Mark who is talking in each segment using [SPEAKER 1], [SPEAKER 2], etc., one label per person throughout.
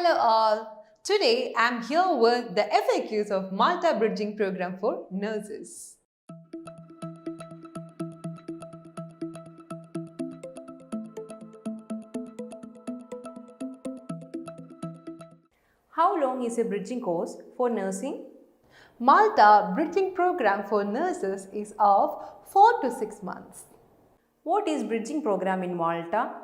[SPEAKER 1] Hello all. Today I'm here with the FAQs of Malta Bridging Program for Nurses.
[SPEAKER 2] How long is a bridging course for nursing?
[SPEAKER 1] Malta Bridging Program for Nurses is of 4 to 6 months.
[SPEAKER 2] What is bridging program in Malta?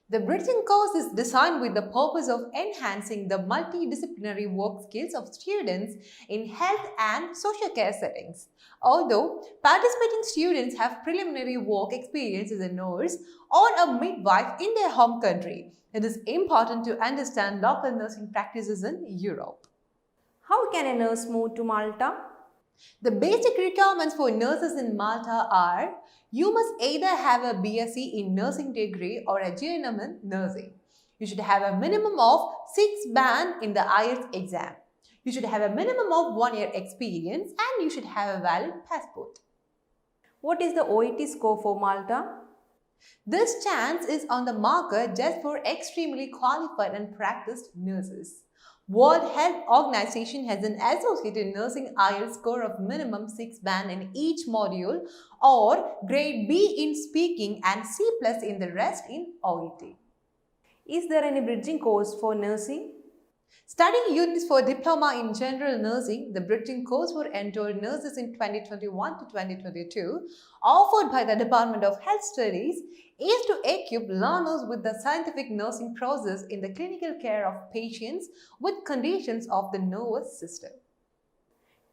[SPEAKER 1] The bridging course is designed with the purpose of enhancing the multidisciplinary work skills of students in health and social care settings. Although participating students have preliminary work experience as a nurse or a midwife in their home country, it is important to understand local nursing practices in Europe.
[SPEAKER 2] How can a nurse move to Malta?
[SPEAKER 1] The basic requirements for nurses in Malta are: you must either have a BSc in nursing degree or a GNM in nursing. You should have a minimum of 6 band in the IELTS exam. You should have a minimum of 1 year experience and you should have a valid passport.
[SPEAKER 2] What is the OET score for Malta?
[SPEAKER 1] This chance is on the marker just for extremely qualified and practiced nurses. World Health Organization has an associated nursing IELTS score of minimum 6 band in each module or grade B in speaking and C+ in the rest in OET.
[SPEAKER 2] Is there any bridging course for nursing?
[SPEAKER 1] Studying units for diploma in general nursing, the bridging course for enrolled nurses in 2021 to 2022, offered by the Department of Health Studies, is to equip learners with the scientific nursing process in the clinical care of patients with conditions of the nervous system.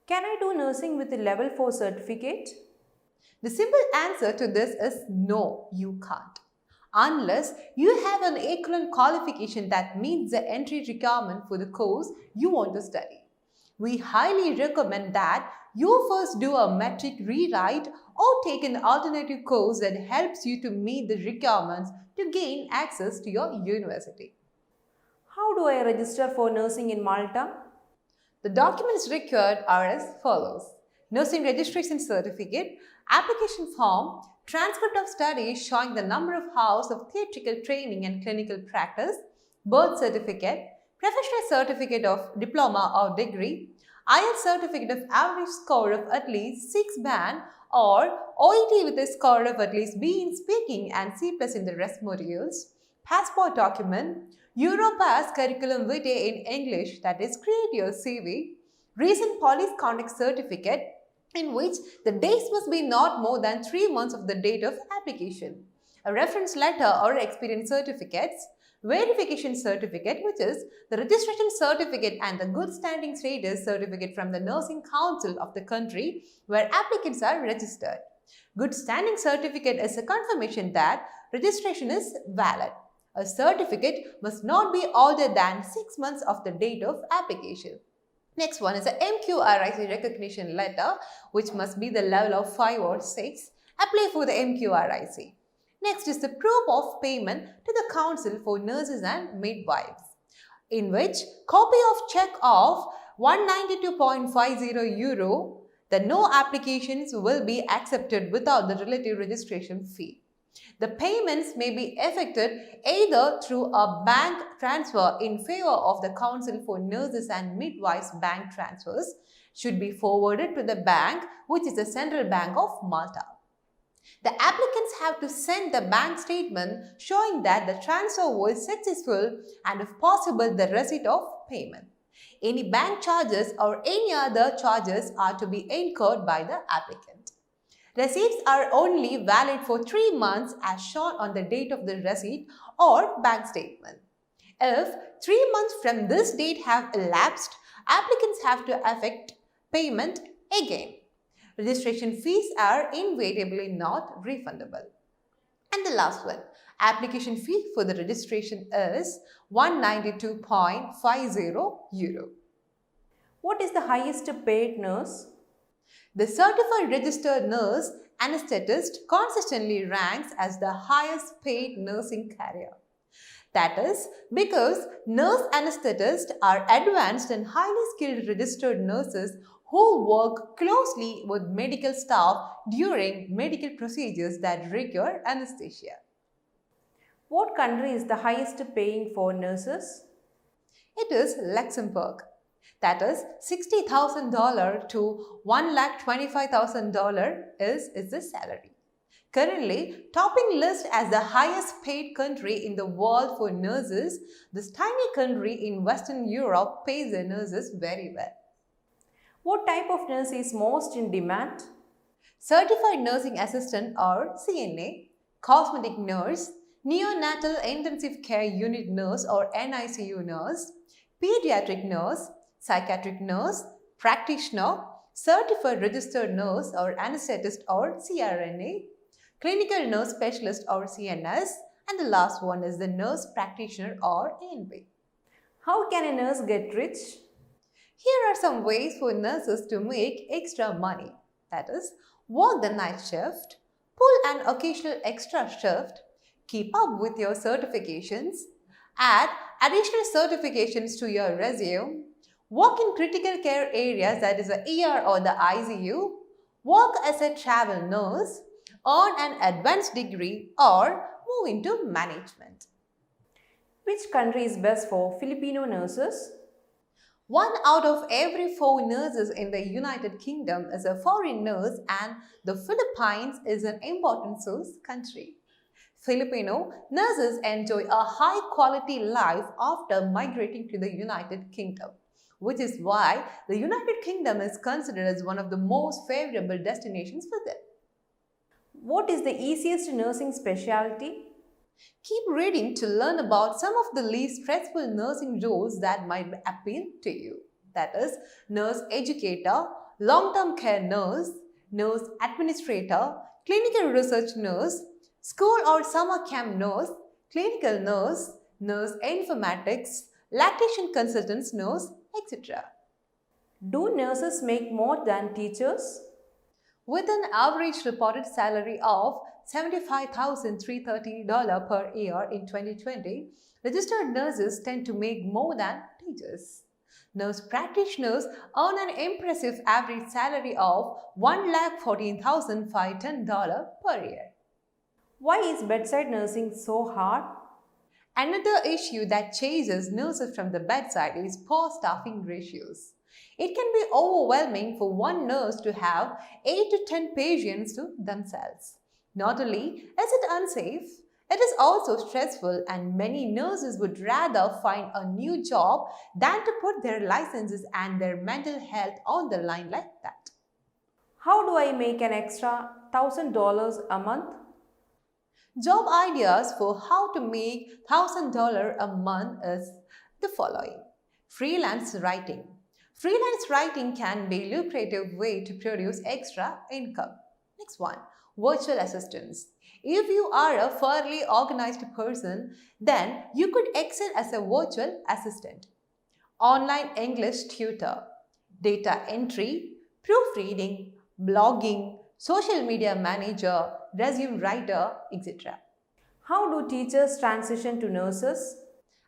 [SPEAKER 2] Can I do nursing with a level 4 certificate?
[SPEAKER 1] The simple answer to this is no, you can't, unless you have an equivalent qualification that meets the entry requirement for the course you want to study. We highly recommend that you first do a metric rewrite or take an alternative course that helps you to meet the requirements to gain access to your university.
[SPEAKER 2] How do I register for nursing in Malta?
[SPEAKER 1] The documents required are as follows: nursing registration certificate, application form, transcript of studies showing the number of hours of theatrical training and clinical practice, birth certificate, professional certificate of diploma or degree, IELTS certificate of average score of at least 6 band or OET with a score of at least B in speaking and C+ in the rest modules, passport document, Europass curriculum vitae in English, that is create your CV, recent police conduct certificate in which the dates must be not more than 3 months of the date of application, a reference letter or experience certificates, verification certificate, which is the registration certificate and the good standing status certificate from the nursing council of the country where applicants are registered. Good standing certificate is a confirmation that registration is valid. A certificate must not be older than 6 months of the date of application. Next one is a MQRIC recognition letter, which must be the level of 5 or 6. Apply for the MQRIC. Next is the proof of payment to the Council for Nurses and Midwives, in which copy of check of €192.50, the no applications will be accepted without the relative registration fee. The payments may be effected either through a bank transfer in favor of the Council for Nurses and Midwives. Bank transfers should be forwarded to the bank, which is the Central Bank of Malta. The applicants have to send the bank statement showing that the transfer was successful and, if possible, the receipt of payment. Any bank charges or any other charges are to be incurred by the applicant. Receipts are only valid for 3 months as shown on the date of the receipt or bank statement. If 3 months from this date have elapsed, applicants have to effect payment again. Registration fees are invariably not refundable. And the last one, application fee for the registration is €192.50.
[SPEAKER 2] What is the highest paid nurse?
[SPEAKER 1] The certified registered nurse anesthetist consistently ranks as the highest paid nursing career. That is because nurse anesthetists are advanced and highly skilled registered nurses who work closely with medical staff during medical procedures that require anesthesia.
[SPEAKER 2] What country is the highest paying for nurses?
[SPEAKER 1] It is Luxembourg. That is $60,000 to $125,000 is the salary. Currently, topping list as the highest paid country in the world for nurses, this tiny country in Western Europe pays their nurses very well.
[SPEAKER 2] What type of nurse is most in demand?
[SPEAKER 1] Certified Nursing Assistant or CNA, Cosmetic Nurse, Neonatal Intensive Care Unit Nurse or NICU Nurse, Pediatric Nurse, Psychiatric Nurse, Practitioner, Certified Registered Nurse or Anesthetist or CRNA, Clinical Nurse Specialist or CNS, and the last one is the Nurse Practitioner or ANP.
[SPEAKER 2] How can a nurse get rich?
[SPEAKER 1] Here are some ways for nurses to make extra money. That is, work the night shift, pull an occasional extra shift, keep up with your certifications, add additional certifications to your resume, work in critical care areas that is the ER or the ICU, work as a travel nurse, earn an advanced degree or move into management.
[SPEAKER 2] Which country is best for Filipino nurses?
[SPEAKER 1] 1 out of every 4 nurses in the United Kingdom is a foreign nurse and the Philippines is an important source country. Filipino nurses enjoy a high quality life after migrating to the United Kingdom, which is why the United Kingdom is considered as one of the most favorable destinations for them.
[SPEAKER 2] What is the easiest nursing specialty?
[SPEAKER 1] Keep reading to learn about some of the least stressful nursing roles that might appeal to you. That is, nurse educator, long-term care nurse, nurse administrator, clinical research nurse, school or summer camp nurse, clinical nurse, nurse informatics, lactation consultants nurse, etc.
[SPEAKER 2] Do nurses make more than teachers?
[SPEAKER 1] With an average reported salary of $75,330 per year in 2020, registered nurses tend to make more than teachers. Nurse practitioners earn an impressive average salary of $114,510 per year.
[SPEAKER 2] Why is bedside nursing so hard?
[SPEAKER 1] Another issue that chases nurses from the bedside is poor staffing ratios. It can be overwhelming for one nurse to have 8 to 10 patients to themselves. Not only is it unsafe, it is also stressful and many nurses would rather find a new job than to put their licenses and their mental health on the line like that.
[SPEAKER 2] How do I make an extra $1,000 a month?
[SPEAKER 1] Job ideas for how to make $1,000 a month is the following. Freelance writing. Freelance writing can be a lucrative way to produce extra income. Next one, virtual assistants. If you are a fairly organized person, then you could excel as a virtual assistant. Online English tutor, data entry, proofreading, blogging, social media manager, resume writer, etc.
[SPEAKER 2] How do teachers transition to nurses?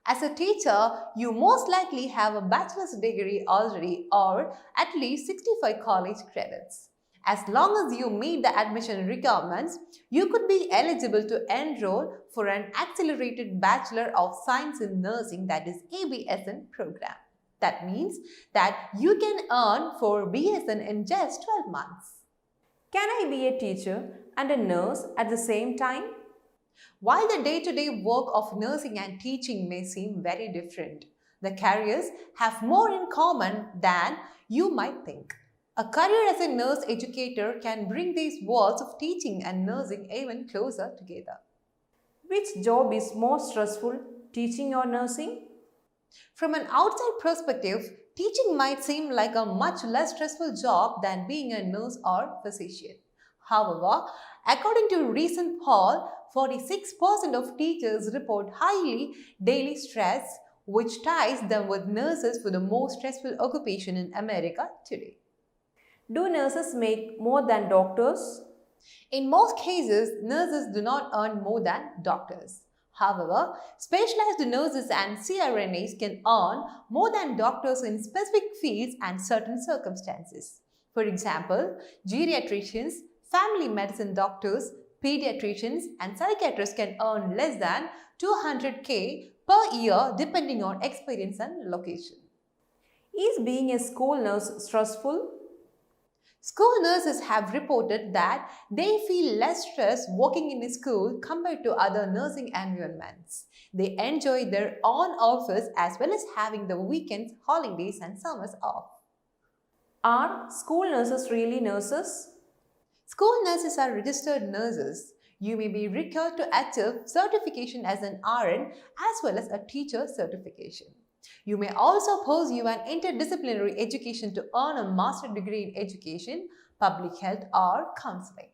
[SPEAKER 1] As a teacher, you most likely have a bachelor's degree already or at least 65 college credits. As long as you meet the admission requirements, you could be eligible to enroll for an accelerated Bachelor of Science in Nursing, that is ABSN program. That means that you can earn for BSN in just 12 months.
[SPEAKER 2] Can I be a teacher and a nurse at the same time?
[SPEAKER 1] While the day-to-day work of nursing and teaching may seem very different, the careers have more in common than you might think. A career as a nurse educator can bring these worlds of teaching and nursing even closer together.
[SPEAKER 2] Which job is more stressful, teaching or nursing?
[SPEAKER 1] From an outside perspective, teaching might seem like a much less stressful job than being a nurse or physician. However, according to a recent poll, 46% of teachers report highly daily stress, which ties them with nurses for the most stressful occupation in America today.
[SPEAKER 2] Do nurses make more than doctors?
[SPEAKER 1] In most cases, nurses do not earn more than doctors. However, specialized nurses and CRNAs can earn more than doctors in specific fields and certain circumstances. For example, geriatricians, family medicine doctors, pediatricians and psychiatrists can earn less than $200K per year depending on experience and location.
[SPEAKER 2] Is being a school nurse stressful?
[SPEAKER 1] School nurses have reported that they feel less stress working in a school compared to other nursing environments. They enjoy their own office as well as having the weekends, holidays, and summers off.
[SPEAKER 2] Are school nurses really nurses?
[SPEAKER 1] School nurses are registered nurses. You may be required to achieve certification as an RN as well as a teacher certification. You may also pursue an interdisciplinary education to earn a master's degree in education, public health, or counseling.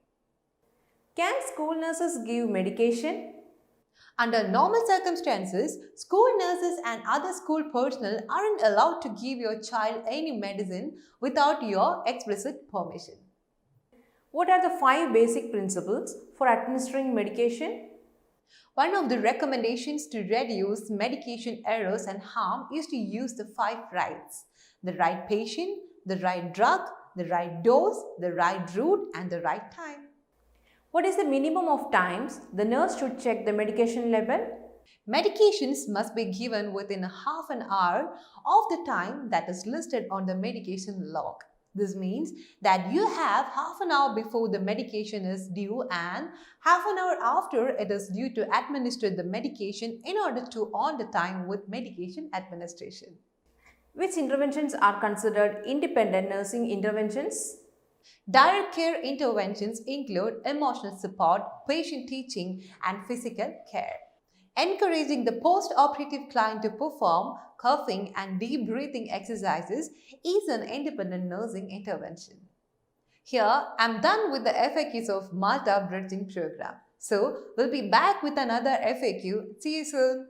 [SPEAKER 2] Can school nurses give medication?
[SPEAKER 1] Under normal circumstances, school nurses and other school personnel aren't allowed to give your child any medicine without your explicit permission.
[SPEAKER 2] What are the 5 basic principles for administering medication?
[SPEAKER 1] One of the recommendations to reduce medication errors and harm is to use the 5 rights: the right patient, the right drug, the right dose, the right route, and the right time.
[SPEAKER 2] What is the minimum of times the nurse should check the medication level?
[SPEAKER 1] Medications must be given within a half an hour of the time that is listed on the medication log. This means that you have half an hour before the medication is due and half an hour after it is due to administer the medication in order to earn the time with medication administration.
[SPEAKER 2] Which interventions are considered independent nursing interventions?
[SPEAKER 1] Direct care interventions include emotional support, patient teaching, and physical care. Encouraging the post-operative client to perform coughing and deep breathing exercises is an independent nursing intervention. Here, I'm done with the FAQs of Malta Bridging Program. So, we'll be back with another FAQ. See you soon.